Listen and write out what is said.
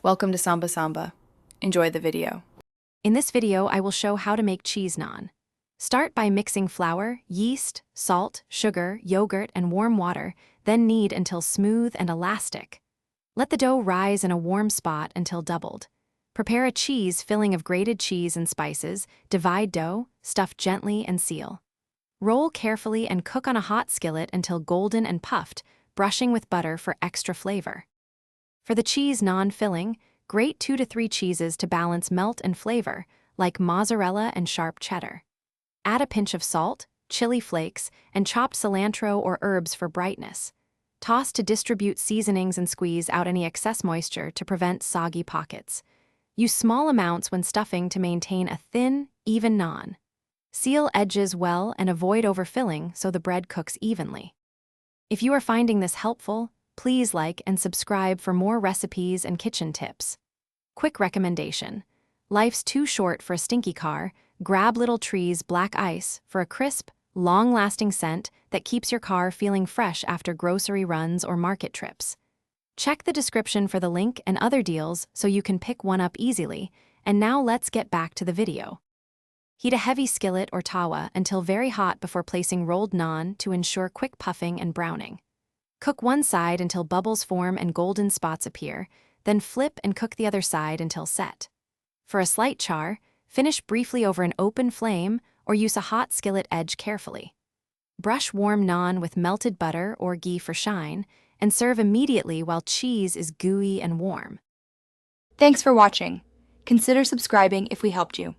Welcome to Samba Samba. Enjoy the video. In this video, I will show how to make cheese naan. Start by mixing flour, yeast, salt, sugar, yogurt, and warm water, then knead until smooth and elastic. Let the dough rise in a warm spot until doubled. Prepare a cheese filling of grated cheese and spices, divide dough, stuff gently, and seal. Roll carefully and cook on a hot skillet until golden and puffed, brushing with butter for extra flavor. For the cheese naan filling, grate 2 to 3 cheeses to balance melt and flavor, like mozzarella and sharp cheddar. Add a pinch of salt, chili flakes, and chopped cilantro or herbs for brightness. Toss to distribute seasonings and squeeze out any excess moisture to prevent soggy pockets. Use small amounts when stuffing to maintain a thin, even naan. Seal edges well and avoid overfilling so the bread cooks evenly. If you are finding this helpful, please like and subscribe for more recipes and kitchen tips. Quick recommendation: life's too short for a stinky car. Grab Little Tree's Black Ice for a crisp, long-lasting scent that keeps your car feeling fresh after grocery runs or market trips. Check the description for the link and other deals so you can pick one up easily. And now let's get back to the video. Heat a heavy skillet or tawa until very hot before placing rolled naan to ensure quick puffing and browning. Cook one side until bubbles form and golden spots appear, then flip and cook the other side until set. For a slight char, finish briefly over an open flame or use a hot skillet edge carefully. Brush warm naan with melted butter or ghee for shine, and serve immediately while cheese is gooey and warm. Thanks for watching. Consider subscribing if we helped you.